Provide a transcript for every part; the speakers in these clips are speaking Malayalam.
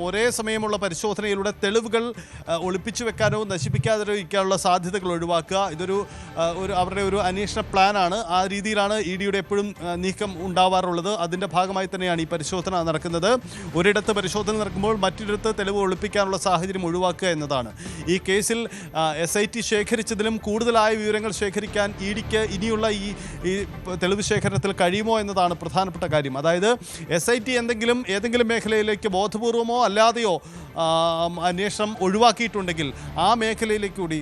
ഒരേ സമയമുള്ള പരിശോധനയിലൂടെ തെളിവുകൾ ഒളിപ്പിച്ചു വെക്കാനോ നശിപ്പിക്കാതിരിക്കാനുള്ള സാധ്യതകൾ ഒഴിവാക്കുക. ഇതൊരു അവരുടെ ഒരു അന്വേഷണ പ്ലാനാണ്. ആ രീതിയിലാണ് ഇ ഡിയുടെ എപ്പോഴും നീക്കം ഉണ്ടാവാറുള്ളത്. അതിൻ്റെ ഭാഗമായി തന്നെയാണ് ഈ പരിശോധന നടക്കുന്നത്. ഒരിടത്ത് പരിശോധന നടക്കുമ്പോൾ മറ്റൊരിടത്ത് തെളിവ് ഒളിപ്പിക്കാനുള്ള സാഹചര്യം ഒഴിവാക്കുക എന്നതാണ്. ഈ കേസിൽ SIT ശേഖരിച്ചതിലും കൂടുതലായ വിവരങ്ങൾ ശേഖരിക്കാൻ ഇ ഡിക്ക് ഇനിയുള്ള ഈ തെളിവ് ശേഖരണത്തിൽ കഴിയുമോ എന്നതാണ് പ്രധാനപ്പെട്ട കാര്യം. അതായത് SIT ഏതെങ്കിലും മേഖലയിലേക്ക് ബോധപൂർവമോ അല്ലാതെയോ അന്വേഷണം ഒഴിവാക്കിയിട്ടുണ്ടെങ്കിൽ ആ മേഖലയിലേക്ക് കൂടി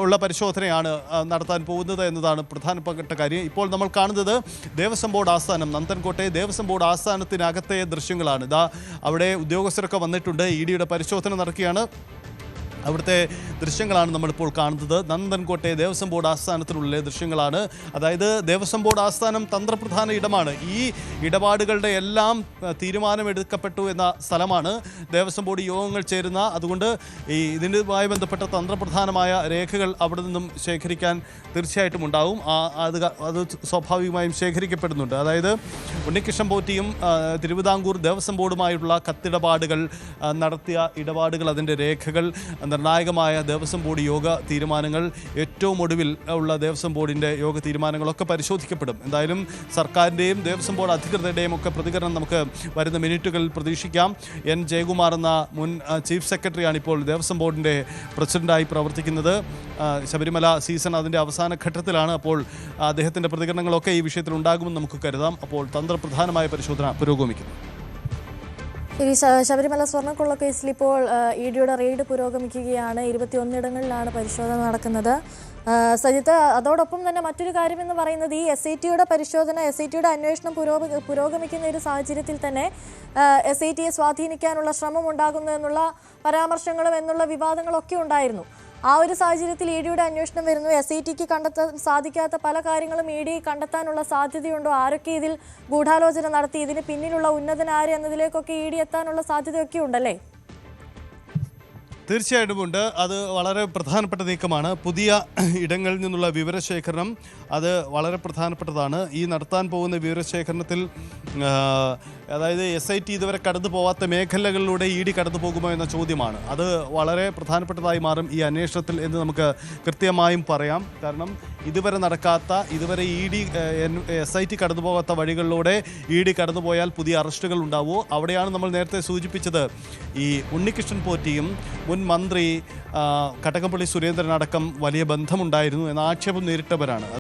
ഉള്ള പരിശോധനയാണ് നടത്താൻ പോകുന്നത് എന്നതാണ് പ്രധാനപ്പെട്ട കാര്യം. ഇപ്പോൾ നമ്മൾ കാണുന്നത് ദേവസ്വം ബോർഡ് ആസ്ഥാനം, നന്ദൻകോട്ടെ ദേവസ്വം ബോർഡ് ആസ്ഥാനത്തിനകത്തെ ദൃശ്യങ്ങളാണ്. അവിടെ ഉദ്യോഗസ്ഥരൊക്കെ വന്നിട്ടുണ്ട്, ഇ ഡിയുടെ പരിശോധന നടക്കുകയാണ്. അവിടുത്തെ ദൃശ്യങ്ങളാണ് നമ്മളിപ്പോൾ കാണുന്നത്. നന്ദൻകോട്ടെ ദേവസ്വം ബോർഡ് ആസ്ഥാനത്തിലുള്ള ദൃശ്യങ്ങളാണ്. അതായത് ദേവസ്വം ബോർഡ് ആസ്ഥാനം തന്ത്രപ്രധാന ഇടമാണ്. ഈ ഇടപാടുകളുടെ എല്ലാം തീരുമാനമെടുക്കപ്പെട്ടു എന്ന സ്ഥലമാണ് ദേവസ്വം ബോർഡ് യോഗങ്ങൾ ചേരുന്ന. അതുകൊണ്ട് ഇതിനുമായി ബന്ധപ്പെട്ട തന്ത്രപ്രധാനമായ രേഖകൾ അവിടെ നിന്നും ശേഖരിക്കാൻ തീർച്ചയായിട്ടും ഉണ്ടാവും. അത് സ്വാഭാവികമായും ശേഖരിക്കപ്പെടുന്നുണ്ട്. അതായത് ഉണ്ണികൃഷ്ണൻ പോറ്റിയും തിരുവിതാംകൂർ ദേവസ്വം ബോർഡുമായുള്ള കത്തിടപാടുകൾ നടത്തിയ ഇടപാടുകൾ, അതിൻ്റെ രേഖകൾ, നിർണായകമായ ദേവസ്വം ബോർഡ് യോഗ തീരുമാനങ്ങൾ, ഏറ്റവും ഒടുവിൽ ഉള്ള ദേവസ്വം ബോർഡിൻ്റെ യോഗ തീരുമാനങ്ങളൊക്കെ പരിശോധിക്കപ്പെടും. എന്തായാലും സർക്കാരിൻ്റെയും ദേവസ്വം ബോർഡ് അധികൃതരുടെയും ഒക്കെ പ്രതികരണം നമുക്ക് വരുന്ന മിനിറ്റുകളിൽ പ്രതീക്ഷിക്കാം. N. ജയകുമാർ എന്ന മുൻ ചീഫ് സെക്രട്ടറിയാണ് ഇപ്പോൾ ദേവസ്വം ബോർഡിൻ്റെ പ്രസിഡൻ്റായി പ്രവർത്തിക്കുന്നത്. ശബരിമല സീസൺ അതിൻ്റെ അവസാന ഘട്ടത്തിലാണ്. അപ്പോൾ അദ്ദേഹത്തിൻ്റെ പ്രതികരണങ്ങളൊക്കെ ഈ വിഷയത്തിൽ ഉണ്ടാകുമെന്ന് നമുക്ക് കരുതാം. അപ്പോൾ തന്ത്രപ്രധാനമായ പരിശോധന പുരോഗമിക്കുന്നു. ഈ ശബരിമല സ്വർണ്ണക്കൊള്ള കേസിൽ ഇപ്പോൾ ഇ ഡിയുടെ റെയ്ഡ് പുരോഗമിക്കുകയാണ്. 21 പരിശോധന നടക്കുന്നത്. സജിത്ത്, അതോടൊപ്പം തന്നെ മറ്റൊരു കാര്യമെന്ന് പറയുന്നത് ഈ SITയുടെ പരിശോധന, SITയുടെ അന്വേഷണം പുരോഗമിക്കുന്ന ഒരു സാഹചര്യത്തിൽ തന്നെ SITയെ സ്വാധീനിക്കാനുള്ള ശ്രമം ഉണ്ടാകുന്നു എന്നുള്ള പരാമർശങ്ങളും എന്നുള്ള വിവാദങ്ങളൊക്കെ ഉണ്ടായിരുന്നു. ആ ഒരു സാഹചര്യത്തിൽ ഇ ഡിയുടെ അന്വേഷണം വരുന്നു. SITക്ക് കണ്ടെത്താൻ സാധിക്കാത്ത പല കാര്യങ്ങളും ഇ ഡി കണ്ടെത്താനുള്ള സാധ്യതയുണ്ടോ? ആരൊക്കെ ഇതിൽ ഗൂഢാലോചന നടത്തി, ഇതിന് പിന്നിലുള്ള ഉന്നതൻ ആര് എന്നതിലേക്കൊക്കെ ഇ ഡി എത്താനുള്ള സാധ്യതയൊക്കെ ഉണ്ടല്ലേ? തീർച്ചയായിട്ടും ഉണ്ട്. അത് വളരെ പ്രധാനപ്പെട്ട നീക്കമാണ്. പുതിയ ഇടങ്ങളിൽ നിന്നുള്ള വിവരശേഖരണം അത് വളരെ പ്രധാനപ്പെട്ടതാണ്. ഈ നടത്താൻ പോകുന്ന വിവരശേഖരണത്തിൽ അതായത് SIT ഇതുവരെ കടന്നു പോവാത്ത മേഖലകളിലൂടെ ഇ ഡി കടന്നു പോകുമോ എന്ന ചോദ്യമാണ്. അത് വളരെ പ്രധാനപ്പെട്ടതായി മാറും ഈ അന്വേഷണത്തിൽ എന്ന് നമുക്ക് കൃത്യമായും പറയാം. കാരണം ഇതുവരെ ഇ ഡി SIT കടന്നു പോകാത്ത വഴികളിലൂടെ ഇ ഡി കടന്നുപോയാൽ പുതിയ അറസ്റ്റുകൾ ഉണ്ടാവുമോ? അവിടെയാണ് നമ്മൾ നേരത്തെ സൂചിപ്പിച്ചത് ഈ ഉണ്ണികൃഷ്ണൻ പോറ്റിയും മുൻ മന്ത്രി കടകംപള്ളി സുരേന്ദ്രനടക്കം വലിയ ബന്ധമുണ്ടായിരുന്നു എന്ന ആക്ഷേപം നേരിട്ടവരാണ്.